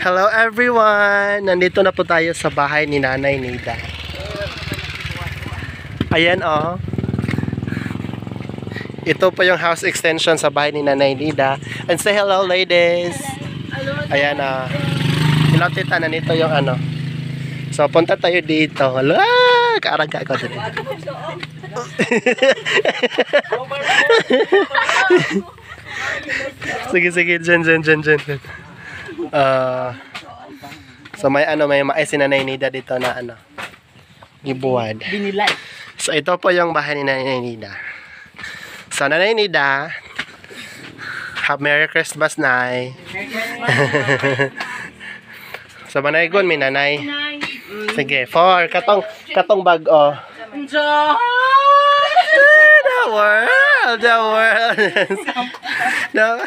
Hello everyone! Nandito na po tayo sa bahay ni Nanay Nida. Ayan oh. Ito po yung house extension sa bahay ni Nanay Nida. And say hello ladies! Ayan oh. Pinatita na nito yung ano. So punta tayo dito. Hala! Kaaraga ko dito. Sige, dyan. So may si Nanay Nida dito na ano, gibuwad. So ito po yung bahay ni Nanay Nida. So Nanay Nida, have Merry Christmas, Nay. So manaygon mi Nanay. Sige, 4 katong bag oh. The world. No.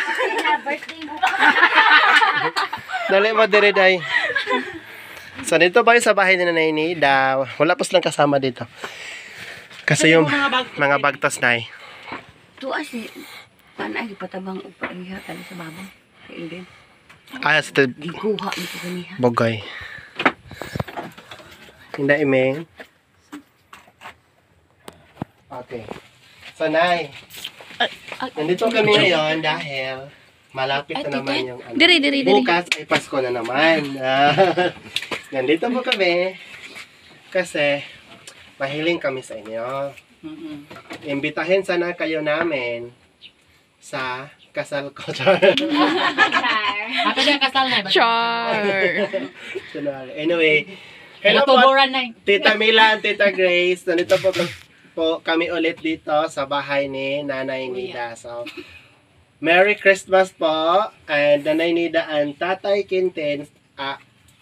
Dali mo dire day. So dito ba sa bahay ni Nanay Nida? Wala pa silang kasama dito. Kasi yung mga bagtos na tuas ni panay patabang upahiha kali sa babang. Kailin. Sa Gikuha ni kaniha. Bogay. Hindi imeng. Okay. So Nay, nandito kami ngayon dahil malapit na naman yung ano. Diri. Bukas ay Pasko na naman. Nandito po kami kasi mahiling kami sa inyo. Imbitahin sana kayo namin sa kasal ko. Ako na kasal na. Anyway, hello po, Tita Mila, Tita Grace. Nandito po kami ulit dito sa bahay ni Nanay Nida. So, Merry Christmas po. And Nanay Nida and Tatay Quintin,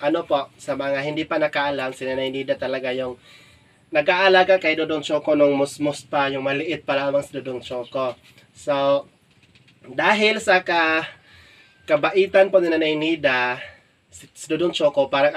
ano po, sa mga hindi pa nakaalam, si Nanay Nida talaga yung nag-aalaga kay Dodong Choco nung musmus pa, yung maliit pa lamang si Dodong Choco. So, dahil sa kabaitan po ni Nanay Nida, si Dodong Choco, parang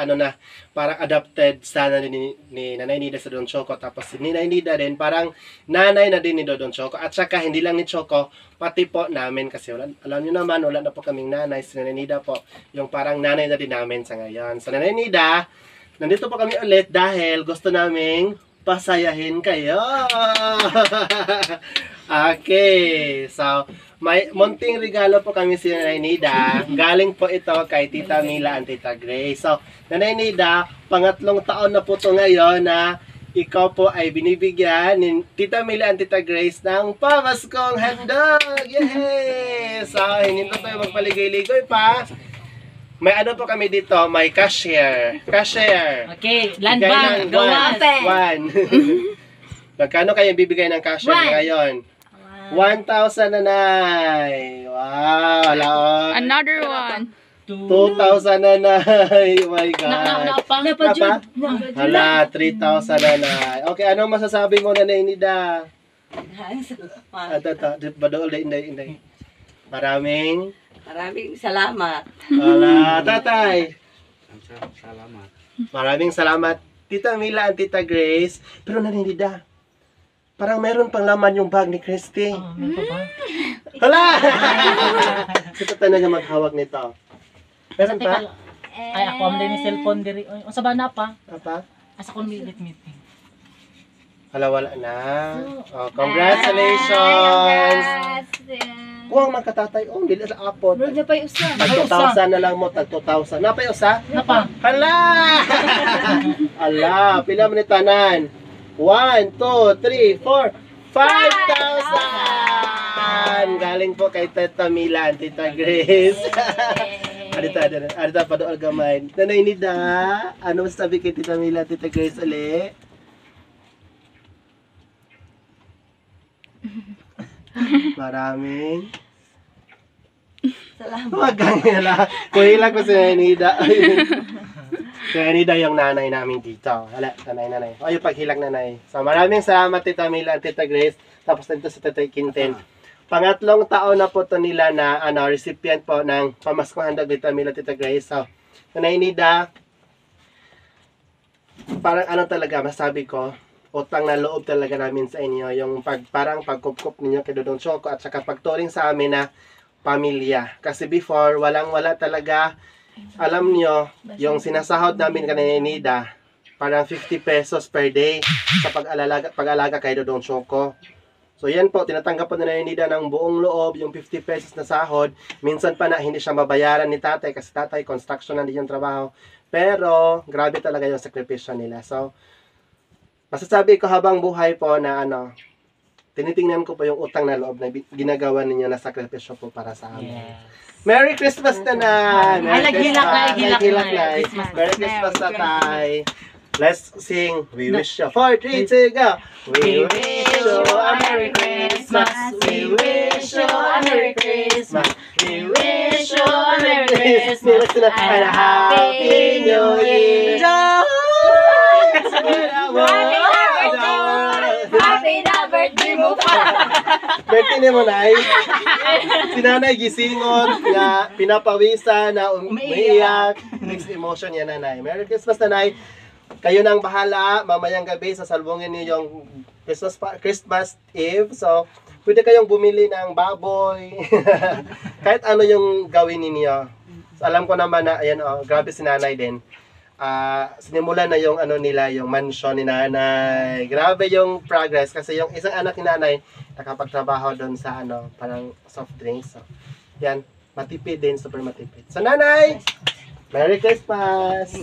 parang adopted sana ni Nanay Nida sa Dodong Choco. Tapos si Nanay Nida din, parang nanay na din ni Dodong Choco. At saka hindi lang ni Choco, pati po namin. Kasi alam nyo naman, wala na po kaming nanay. Si Nanay Nida po, yung parang nanay na din namin sa ngayon. Sa Nanay Nida, nandito po kami ulit dahil gusto naming pasayahin kayo. Okay, so may munting regalo po kami si Nanay Nida. Galing po ito kay Tita Mila and Tita Grace. So, Nanay Nida, pangatlong taon na po ito ngayon na ikaw po ay binibigyan ni Tita Mila and Tita Grace ng pamaskong handog. Yay! So, hindi na tayo magpaligay-ligoy pa. May ano po kami dito, may cashier. Okay, land bank, one. Magkano kayo bibigay ng cashier ngayon? 1,000 na Nay. Wow, wala. Another one. 2,000 na Nay. Oh my God. Napajud. Hala, 3,000 na Nay. Okay, anong masasabi mo Nanay Nida? Badool, inday. Maraming salamat. Hala, Tatay. Salamat. Maraming salamat. Tita Mila at Tita Grace. Pero Nanay Nida, parang meron pang laman yung bag ni Christy. Hala! Sito tayo na maghawak nito. Meron pa? Ay, ako ang din ni cellphone diri. O sa bana pa? Apa? Asa kon meeting. Hala, wala na. Oh, congratulations! Kuwang magkatatay. Oh, dili sa apot. Bro, pa usa. Tag 2,000 na lang mo, tag 2,000. Napay usa? Napa? Hala! Hala, pila mo ni tanan? 1, 2, 3, 4, 5,000! Galing po kay Tita Mila and Tita Grace. Adita pa doon gamay. Nanay Nida, ano masasabi kay Tita Mila at Tita Grace ulit? Maraming Salamat. wag kang hila. Kuhila ko si Nanay Nida. Si Nanay Nida yung nanay namin dito. Hala, nanay. O yung paghilang nanay. So maraming salamat Tita Mila at Tita Grace. Tapos dito sa Tita Quintin. Pangatlong taon na po to nila na recipient po ng pamaskong handog Tita Mila at Tita Grace. So, Nanay Nida, parang talaga masabi ko, utang na loob talaga namin sa inyo. Yung parang pagkupkup ninyo kay Dodong Choco at saka pagturing sa amin na pamilya. Kasi before, walang-wala talaga. alam nyo, yung sinasahod namin kanina ni Nida, parang 50 pesos per day sa pag-alaga kay Dodong Choco. So yan po, tinatanggap po na ni Nida ng buong loob, yung 50 pesos na sahod. Minsan pa na hindi siya mabayaran ni tatay kasi tatay, construction na din yung trabaho. Pero, grabe talaga yung sakripisyo nila. So, masasabi ko habang buhay po na tinitingnan ko po yung utang na loob na ginagawa ninyo na sakripisyo po para sa amin. Yes. Merry Christmas na na! Ay, naghilak na. Merry Christmas na tay! Let's sing. We wish you 4, 3, 2, go! We wish you a Merry Christmas! We wish you a Merry Christmas! We wish you a Merry Christmas! And a Happy New Year! Happy na birthday mo pa! Birthday ni mo, Nay. Si Nanay gisingon, nga pinapawisan, na umiiyak. Mixed emotion yan, Nanay. Merry Christmas, Nanay. Kayo nang bahala, mamayang gabi sa salbungin niyo yung Christmas Eve. So, pwede kayong bumili ng baboy. Kahit ano yung gawin ninyo. So, alam ko naman na, ayan grabe si Nanay din. Sinimulan na yung nila, yung mansion ni Nanay. Grabe yung progress kasi yung isang anak ni Nanay nakapagtrabaho doon sa parang soft drinks. So, yan, matipid din, super matipid. So, Nanay, Merry Christmas!